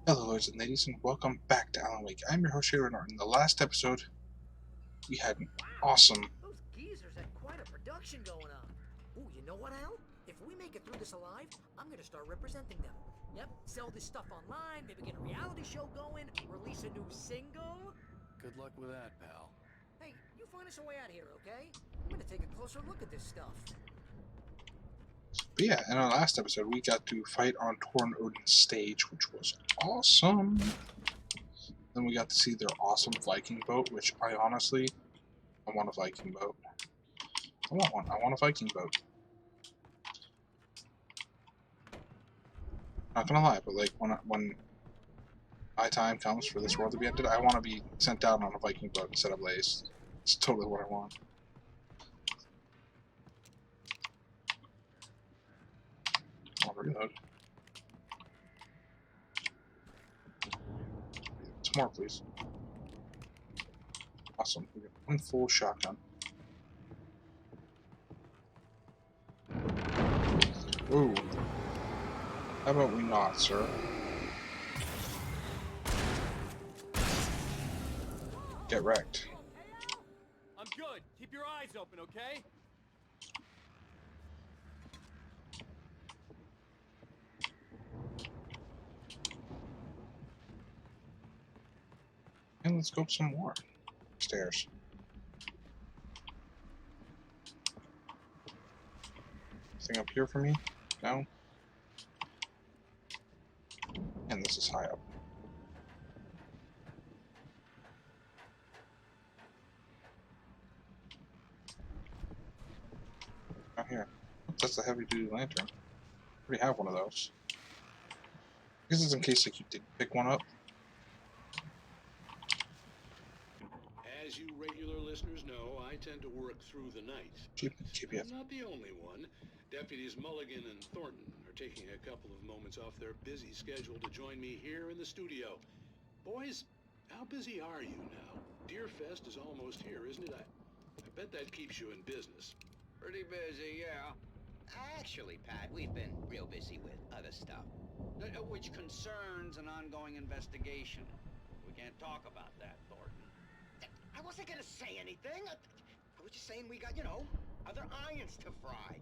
Hello, lords and ladies, and welcome back to Alan Wake. I'm your host, Shayde. In the last episode, we had an awesome... Those geezers had quite a production going on. Ooh, you know what, Al? If we make it through this alive, I'm gonna start representing them. Yep, sell this stuff online, maybe get a reality show going, release a new single. Good luck with that, pal. Hey, you find us a way out of here, okay? I'm gonna take a closer look at this stuff. But yeah, in our last episode, we got to fight on Torn Odin's stage, which was awesome. Then we got to see their awesome Viking boat, which I want a Viking boat. I want one. I want a Viking boat. Not gonna lie, but like when my time comes for this world to be ended, I want to be sent out on a Viking boat instead of Blaze. It's totally what I want. I'll reload. Some more, please. Awesome. We got one full shotgun. Ooh. How about we not, sir? Get wrecked. I'm good. Keep your eyes open, okay? And let's go up some more stairs. Anything up here for me? No? And this is high up. Down here. That's a heavy-duty lantern. I already have one of those. I guess it's in case like you did pick one up. As you regular listeners know, I tend to work through the night. GPF. I'm not the only one. Deputies Mulligan and Thornton are taking a couple of moments off their busy schedule to join me here in the studio. Boys, how busy are you now? Deerfest is almost here, isn't it? I bet that keeps you in business. Pretty busy, yeah. Actually, Pat, we've been real busy with other stuff, which concerns an ongoing investigation. We can't talk about that, Thornton. I wasn't gonna say anything. I was just saying we got, other irons to fry.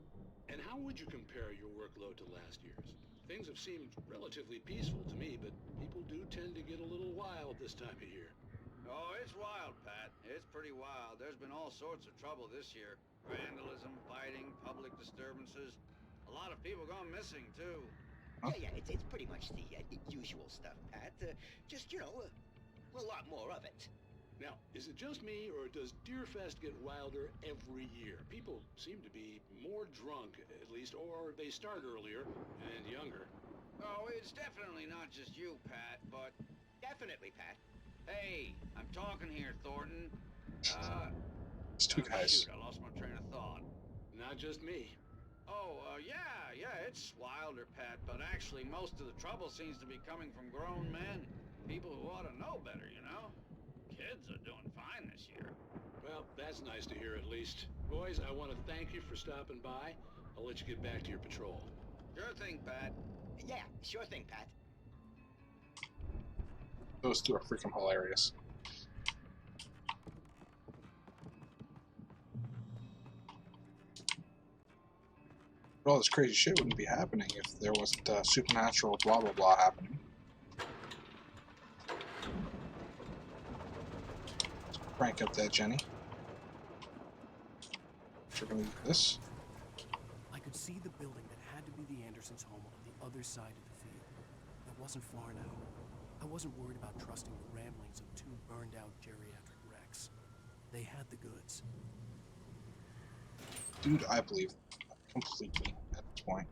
And how would you compare your workload to last year's? Things have seemed relatively peaceful to me, but people do tend to get a little wild this time of year. Oh, it's wild, Pat. It's pretty wild. There's been all sorts of trouble this year. Vandalism, fighting, public disturbances. A lot of people gone missing, too. Huh? Yeah, it's pretty much the usual stuff, Pat. Just, a lot more of it. Now, is it just me, or does Deerfest get wilder every year? People seem to be more drunk, at least, or they start earlier and younger. Oh, it's definitely not just you, Pat, but... Definitely, Pat. Hey, I'm talking here, Thornton. It's two guys. Shoot, I lost my train of thought. Not just me. Oh, yeah, it's wilder, Pat, but actually most of the trouble seems to be coming from grown men. People who ought to know better, Kids are doing fine this year. Well, that's nice to hear at least. Boys, I want to thank you for stopping by. I'll let you get back to your patrol. Sure thing, Pat. Yeah, sure thing, Pat. Those two are freaking hilarious. But all this crazy shit wouldn't be happening if there wasn't supernatural blah blah blah happening. Crank up that Jenny. We're gonna use this. I could see the building that had to be the Andersons' home on the other side of the field. It wasn't far now. I wasn't worried about trusting the ramblings of two burned-out geriatric wrecks. They had the goods. Dude, I believe completely at this point.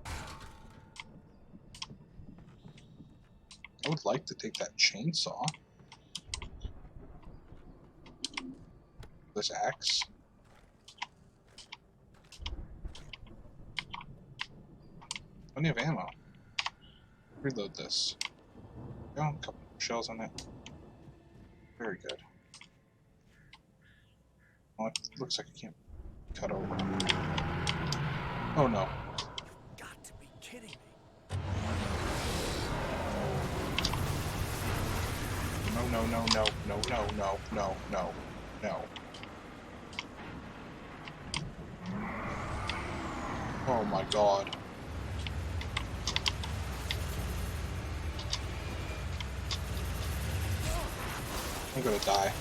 I would like to take that chainsaw. This axe. Plenty of ammo. Reload this. Got a couple shells on it. Very good. Oh, it looks like I can't cut over. Oh no. You've got to be kidding me. no, no, no, no, no, no, no, no, no. Oh my god. I'm gonna die.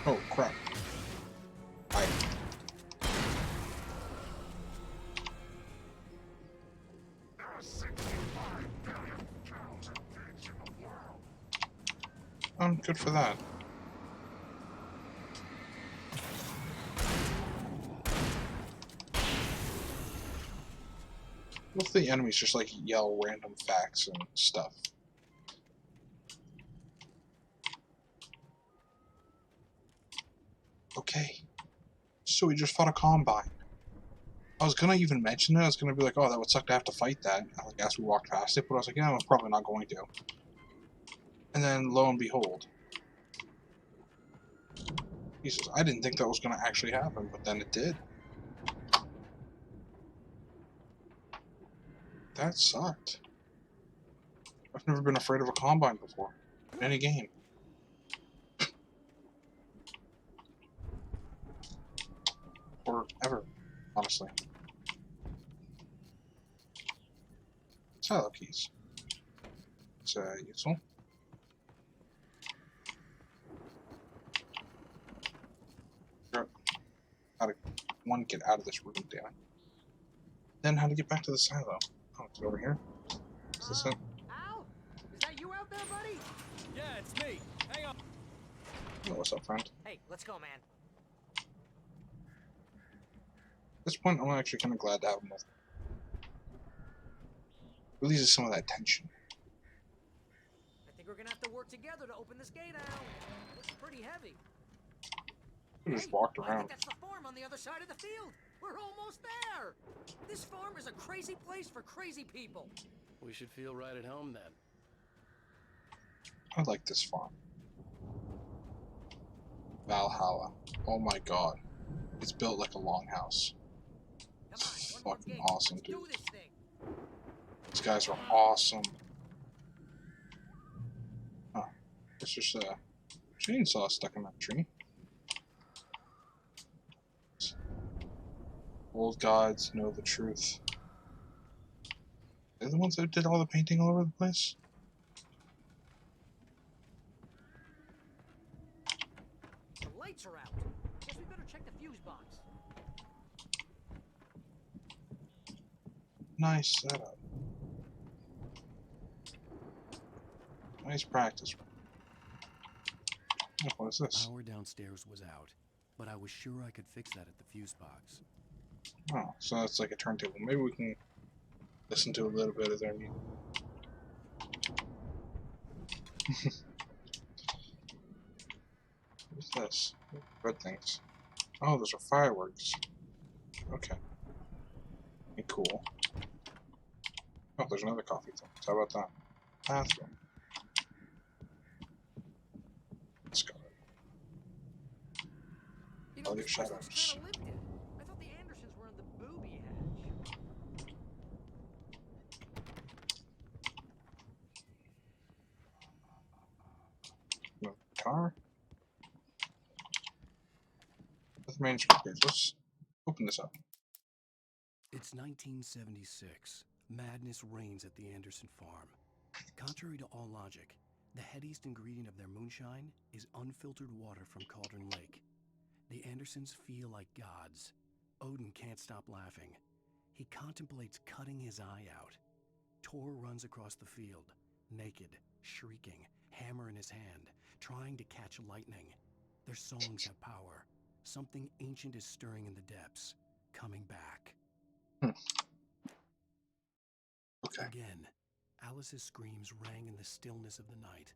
Oh crap. Hi. I'm good for that. What if the enemies just like yell random facts and stuff? Okay. So we just fought a combine. I was gonna even mention it. I was gonna be like, oh, that would suck to have to fight that. Like, as we walked past it, but I was like, yeah, I'm probably not going to. And then, lo and behold, Jesus, I didn't think that was gonna actually happen, but then it did. That sucked. I've never been afraid of a combine before in any game. Or ever, honestly. Silo keys. It's useful. How to, one, get out of this room, damn it. Then how to get back to the silo. Oh, it's over here. Is this it? Al? Is that you out there, buddy? Yeah, it's me. Hang on. Oh, what's up, friend? Hey, let's go, man. At this point, I'm actually kind of glad to have him with me. Releases some of that tension. I think we're gonna have to work together to open this gate, Al. Looks pretty heavy. We just walked I around. think that's the farm on the other side of the field. We're almost there. This farm is a crazy place for crazy people. We should feel right at home then. I like this farm. Valhalla. Oh my god. It's built like a longhouse. Come on, It's one more fucking gate. awesome, Let's dude. do this thing. These guys are awesome. Huh. It's just a chainsaw stuck in that tree. Old gods know the truth. They're the ones that did all the painting all over the place? The lights are out. Guess we better check the fuse box. Nice setup. Nice practice. Oh, what is this? Power downstairs was out, but I was sure I could fix that at the fuse box. Oh, so that's like a turntable. Maybe we can listen to a little bit of their music. What's this? Red things. Oh, those are fireworks. Okay. Cool. Oh, there's another coffee thing. How about that? Bathroom. Let's go. You know, All this these place looks shadows. kind of lived in. I thought the Andersons were in the booby hatch. No car. With the manuscript page. Let's open this up. It's 1976. Madness reigns at the Anderson farm. Contrary to all logic, the headiest ingredient of their moonshine is unfiltered water from Cauldron Lake. The Andersons feel like gods. Odin can't stop laughing. He contemplates cutting his eye out. Tor runs across the field, naked, shrieking, hammer in his hand, trying to catch lightning. Their songs have power. Something ancient is stirring in the depths, coming back. Okay. Again, Alice's screams rang in the stillness of the night.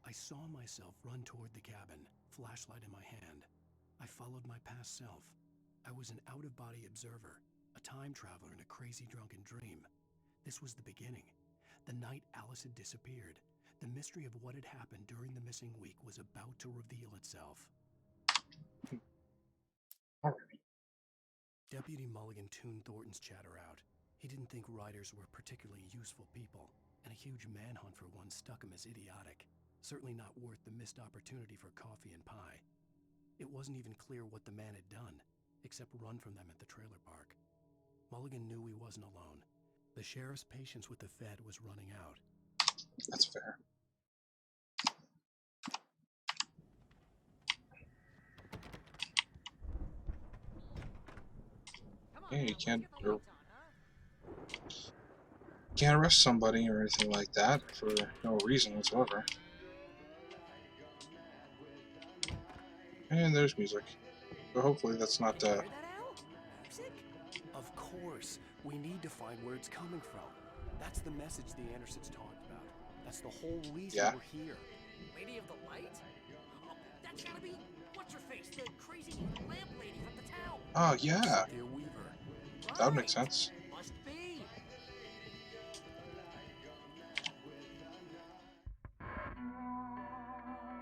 I saw myself run toward the cabin, flashlight in my hand. I followed my past self. I was an out-of-body observer, a time traveler in a crazy drunken dream. This was the beginning. The night Alice had disappeared. The mystery of what had happened during the missing week was about to reveal itself. Alrighty. Deputy Mulligan tuned Thornton's chatter out. He didn't think writers were particularly useful people, and a huge manhunt for one struck him as idiotic. Certainly not worth the missed opportunity for coffee and pie. It wasn't even clear what the man had done, except run from them at the trailer park. Mulligan knew he wasn't alone. The sheriff's patience with the Fed was running out. That's fair. Yeah, you can't arrest somebody or anything like that for no reason whatsoever. And there's music. So hopefully that's not Hear that, Al? Music? Of course. We need to find where it's coming from. That's the message the Andersons talked about. That's the whole reason we're here. Lady of the Light? Oh, that's gotta be... What's-her-face? The crazy lamp lady from the town. Oh, yeah. Cynthia Weaver. That would make sense. Must be.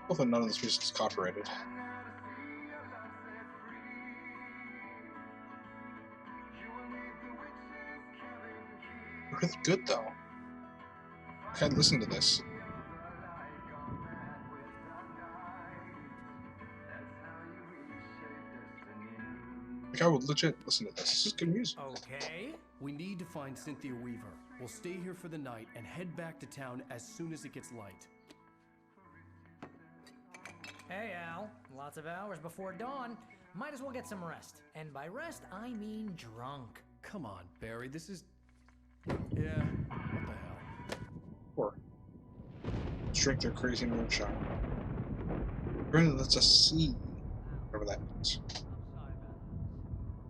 Hopefully none of this music is copyrighted. Really good though. I can't listen to this. Like I would legit listen to this. This is good music. Okay. We need to find Cynthia Weaver. We'll stay here for the night and head back to town as soon as it gets light. Hey, Al. Lots of hours before dawn. Might as well get some rest. And by rest, I mean drunk. Come on, Barry, this is... Yeah, what the hell? Or drink their crazy moonshine. Really, let's just see whatever that means. I'm sorry about this.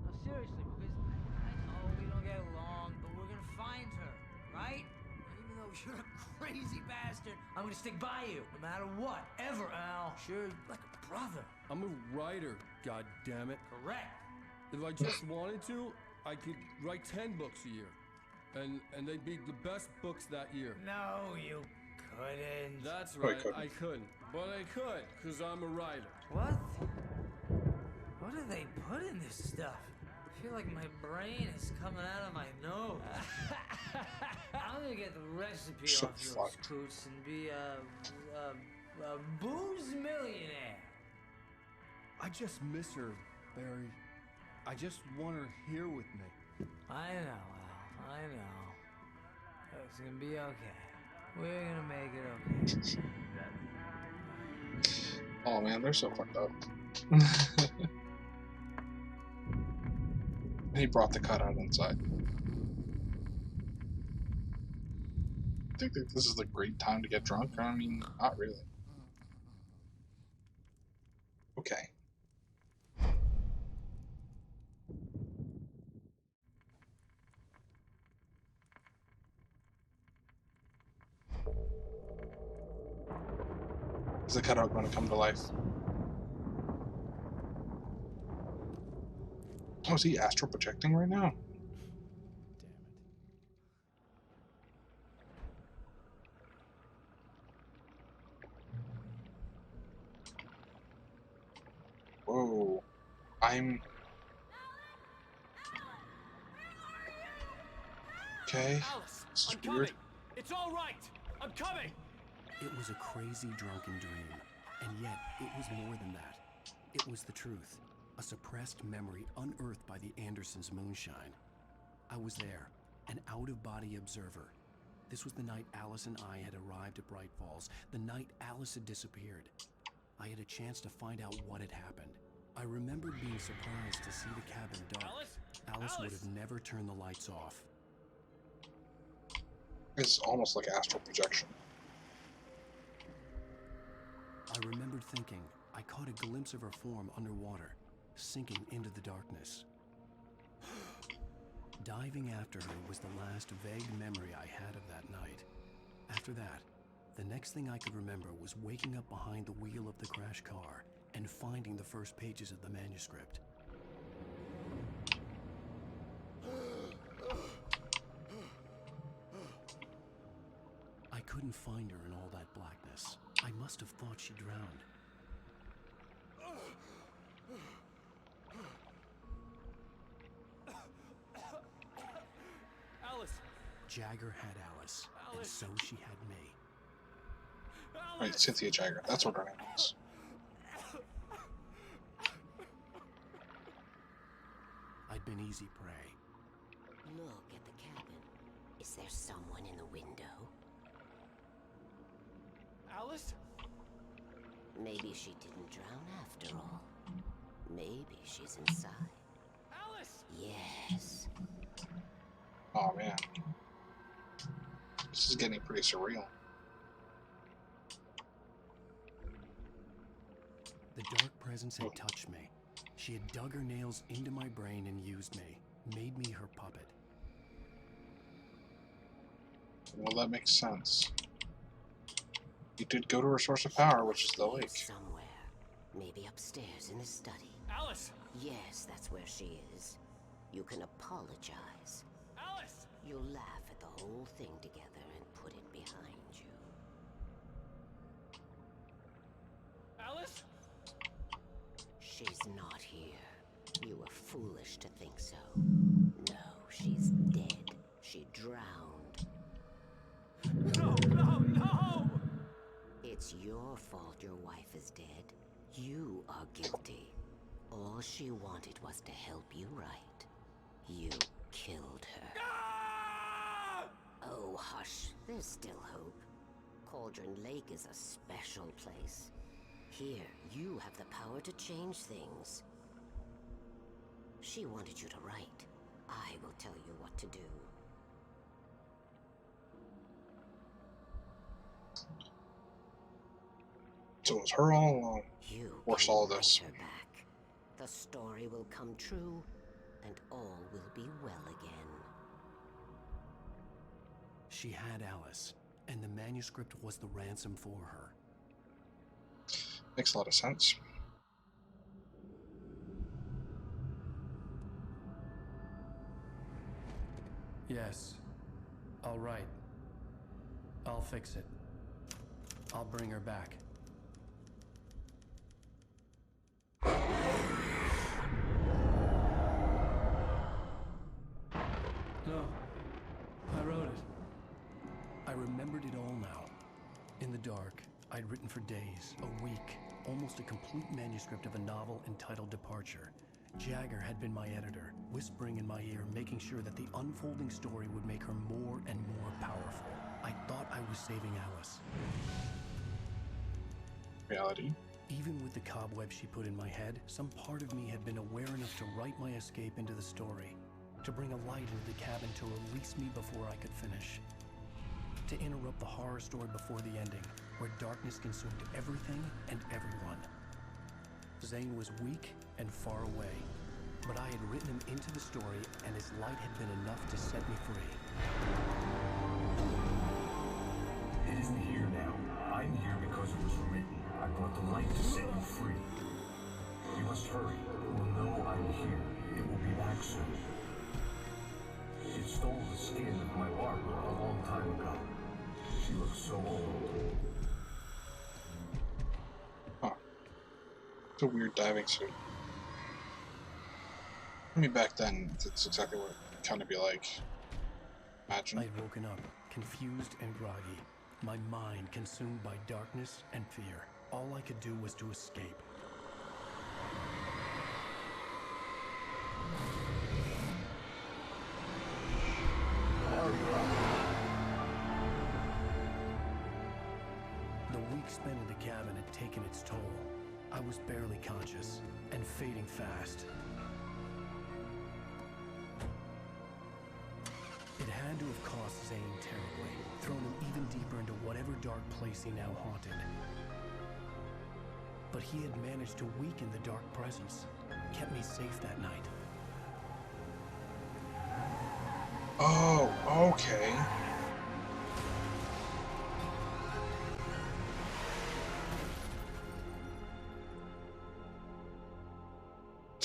No, seriously, because I know we don't get along, but we're gonna find her, right? Even though you're a crazy bastard, I'm gonna stick by you, no matter what, ever, Al. Sure, like a brother. I'm a writer, goddammit. Correct. If I just wanted to, I could write 10 books a year. And they'd be the best books that year. No, you couldn't. That's Oh, I right, couldn't. I couldn't. But I could, because I'm a writer. What? What do they put in this stuff? I feel like my brain is coming out of my nose. I'm gonna get the recipe So off those fucked. scoots and be a booze millionaire. I just miss her, Barry. I just want her here with me. I know, Al. I know. It's gonna be okay. We're gonna make it okay. Oh man, they're so fucked up. He brought the cutout inside. I think that this is the great time to get drunk. I mean, not really. Okay. Is the cutout going to come to life? Oh, is he astral projecting right now? Damn it. Whoa. I'm... Okay. Alice, This is I'm weird. coming. It's all right. I'm coming. It was a crazy drunken dream, and yet it was more than that. It was the truth, a suppressed memory unearthed by the Andersons' moonshine. I was there, an out-of-body observer. This was the night Alice and I had arrived at Bright Falls, the night Alice had disappeared. I had a chance to find out what had happened. I remembered being surprised to see the cabin dark. Alice would have never turned the lights off. It's almost like astral projection. I remembered thinking I caught a glimpse of her form underwater, sinking into the darkness. Diving after her was the last vague memory I had of that night. After that, The next thing I could remember was waking up behind the wheel of the crashed car and finding the first pages of the manuscript. I couldn't find her in all that blackness. I must have thought she drowned. Alice! Jagger had Alice, and so she had me. Right, Cynthia Jagger. That's what her name is. I'd been easy prey. Look at the cabin. Is there someone in the window? Alice? Maybe she didn't drown after all. Maybe she's inside. Alice! Yes. Oh man. This is getting pretty surreal. The dark presence had touched me. She had dug her nails into my brain and used me, made me her puppet. Well, that makes sense. You did go to her source of power, which is the Here lake. somewhere. Maybe upstairs in the study. Alice! Yes, that's where she is. You can apologize. Alice! You'll laugh at the whole thing together and put it behind you. Alice? She's not here. You were foolish to think so. No, she's dead. She drowned. No, no, no! It's your fault your wife is dead. You are guilty. All she wanted was to help you right. You killed her. Ah! Oh, hush. There's still hope. Cauldron Lake is a special place. Here, you have the power to change things. She wanted you to write. I will tell you what to do. So it was her all along. You Or can saw write this. her back. The story will come true, and all will be well again. She had Alice, and the manuscript was the ransom for her. Makes a lot of sense. Yes. All right. I'll fix it. I'll bring her back. No. I wrote it. I remembered it all now. In the dark, I'd written for days, a week, almost a complete manuscript of a novel entitled Departure. Jagger had been my editor, whispering in my ear, making sure that the unfolding story would make her more and more powerful. I thought I was saving Alice. Reality. Even with the cobweb she put in my head, some part of me had been aware enough to write my escape into the story, to bring a light into the cabin to release me before I could finish, to interrupt the horror story before the ending, where darkness consumed everything and everyone. Zane was weak and far away, but I had written him into the story, and his light had been enough to set me free. It isn't here now. I'm here because it was written. I brought the light to set you free. You must hurry. It will know I'm here. It will be back soon. It stole the skin of my Barbara a long time ago. She looks so old. Huh. It's a weird diving suit. I mean, back then, that's exactly what it kind of be like. Imagine. I'd woken up, confused and groggy, my mind consumed by darkness and fear. All I could do was to escape. The week spent in the cabin had taken its toll. I was barely conscious and fading fast. It had to have cost Zane terribly, thrown him even deeper into whatever dark place he now haunted. But he had managed to weaken the dark presence, kept me safe that night. Oh, okay.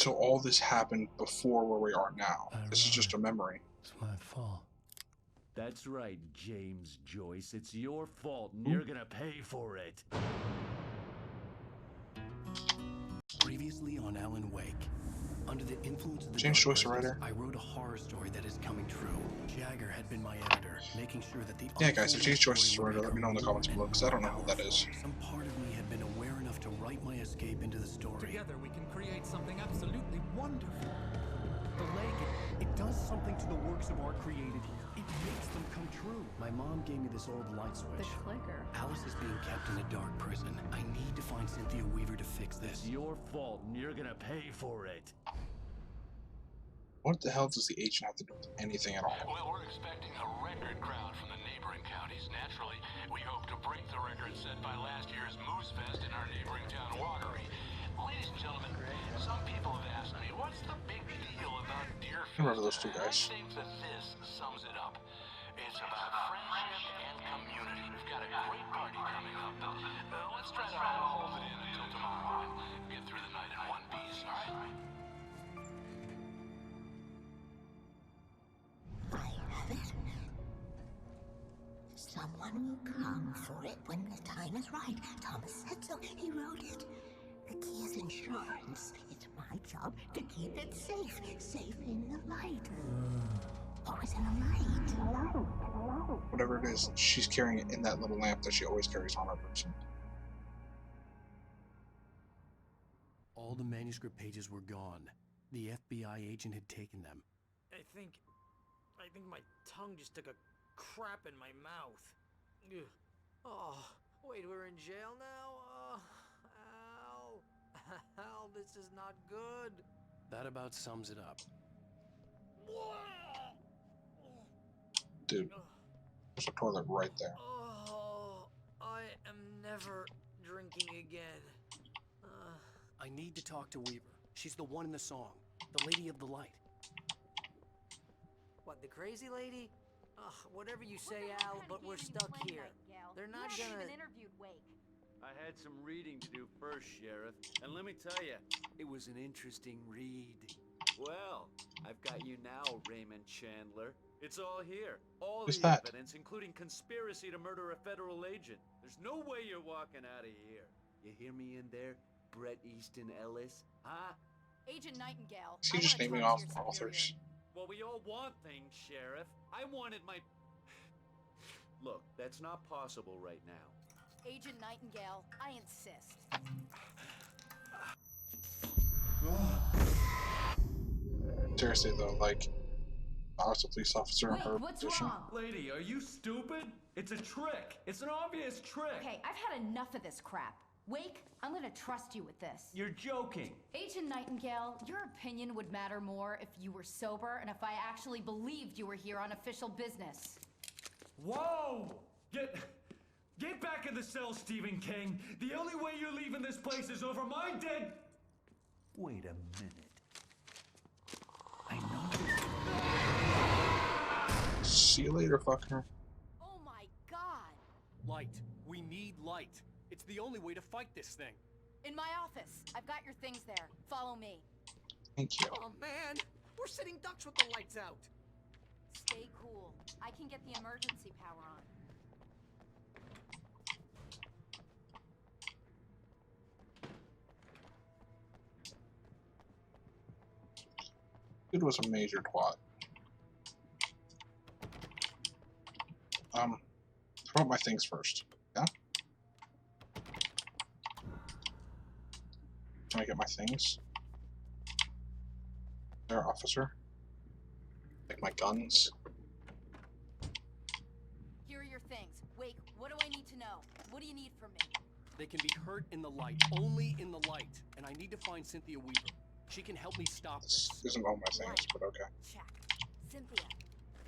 So all this happened before where we are now. This is just a memory. It's my fault. That's right, James Joyce. It's your fault, and you're gonna pay for it. Previously on Alan Wake. Under the influence of the James dark Joyce, a presence, writer. I wrote a horror story that is coming true. Jagger had been my editor, making sure that the Yeah, guys, if unfolding James Joyce is a story would writer, let me know in the make comments her below, because I don't know who that powerful. is. Some part of me had been aware enough to write my escape into the story. Together we can create something absolutely wonderful. The lake, it does something to the works of art created here. It makes them come true. My mom gave me this old light switch. The clicker. Alice is being kept in a dark prison. I need to find Cynthia Weaver to fix this. It's your fault, and you're gonna pay for it. What the hell does the agent have to do with anything at all? Well, we're expecting a record crowd from the neighboring counties. Naturally, we hope to break the record set by last year's Moose Fest in our neighboring town, Watery. Ladies and gentlemen, some people have asked me, what's the big deal about Deer Fest? I remember those two guys. I think that this sums it up. It's about friendship and community. We've got a great party coming up. Let's try to hold it in until tomorrow and get through the night in one piece, all right? I have it. Someone will come for it when the time is right. Thomas said so. He wrote it. The key is insurance. It's my job to keep it safe. Safe in the light. Always in the light. Whatever it is, she's carrying it in that little lamp that she always carries on her person. All the manuscript pages were gone. The FBI agent had taken them. I think my tongue just took a crap in my mouth. Ugh. Oh, wait, we're in jail now? Al, this is not good. That about sums it up. Dude, there's a toilet right there. Oh, I am never drinking again. I need to talk to Weaver. She's the one in the song. The Lady of the Light. What, the crazy lady? Ugh, whatever you say, Al, but we're stuck here. They're not gonna... interviewed Wake. I had some reading to do first, Sheriff, and let me tell you, it was an interesting read. Well, I've got you now, Raymond Chandler. It's all here. All Who's the that? evidence, including conspiracy to murder a federal agent. There's no way you're walking out of here. You hear me in there, Bret Easton Ellis? Huh? Agent Nightingale. Is he just naming off authors? Well, we all want things, Sheriff. I wanted my... Look, that's not possible right now. Agent Nightingale, I insist. Seriously though, like, I was a police officer in her What's position. wrong? Lady, are you stupid? It's a trick. It's an obvious trick. Okay, I've had enough of this crap. Wake, I'm gonna trust you with this. You're joking. Agent Nightingale, your opinion would matter more if you were sober and if I actually believed you were here on official business. Whoa! Get back in the cell, Stephen King. The only way you're leaving this place is over my dead... Wait a minute. I know this. See you later, fucker. Oh my god! Light. We need light. It's the only way to fight this thing. In my office. I've got your things there. Follow me. Thank you. Oh, man! We're sitting ducks with the lights out. Stay cool. I can get the emergency power on. Dude was a major twat. How about my things first? Yeah? Can I get my things? There, officer. Like my guns. Here are your things. Wake, what do I need to know? What do you need from me? They can be hurt in the light. Only in the light. And I need to find Cynthia Weaver. She can help me stop This this. isn't all my things, but okay. Check. Cynthia.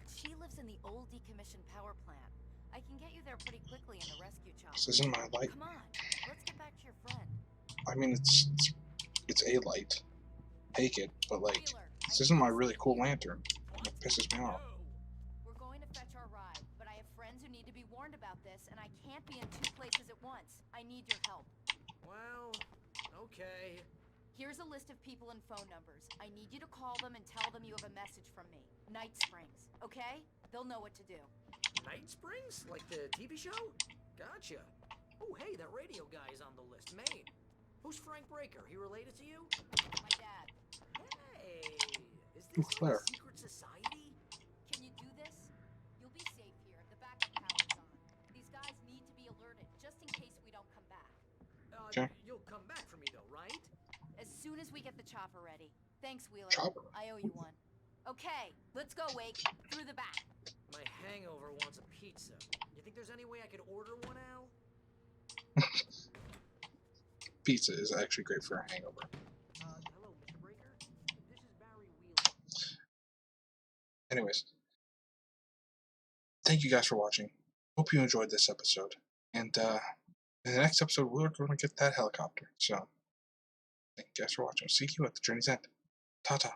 She lives in the old decommissioned power plant. I can get you there pretty quickly in the rescue chopper. This isn't my light. Come on. Let's get back to your friend. I mean, it's a light. Take it, but like, Wheeler, this isn't my really cool lantern. It pisses me off. We're going to fetch our ride, but I have friends who need to be warned about this, and I can't be in two places at once. I need your help. Well, okay. Here's a list of people and phone numbers. I need you to call them and tell them you have a message from me. Night Springs, okay? They'll know what to do. Night Springs? Like the TV show? Gotcha. Oh, hey, that radio guy is on the list. Maine. Who's Frank Breaker? He related to you? My dad. Hey, is this like a secret society? Can you do this? You'll be safe here. The backup power's on. These guys need to be alerted, just in case we don't come back. Okay. You'll come back for me, though, right? As soon as we get the chopper ready. Thanks, Wheeler. Chopper? I owe you one. Okay, let's go, Wake. Through the back. My hangover wants a pizza. You think there's any way I could order one, Al? Pizza is actually great for a hangover. Hello, Mr. Breaker. This is Barry Wheeler. Anyways, thank you guys for watching. Hope you enjoyed this episode. And in the next episode, we're going to get that helicopter. So, thank you guys for watching. See you at the journey's end. Ta-ta.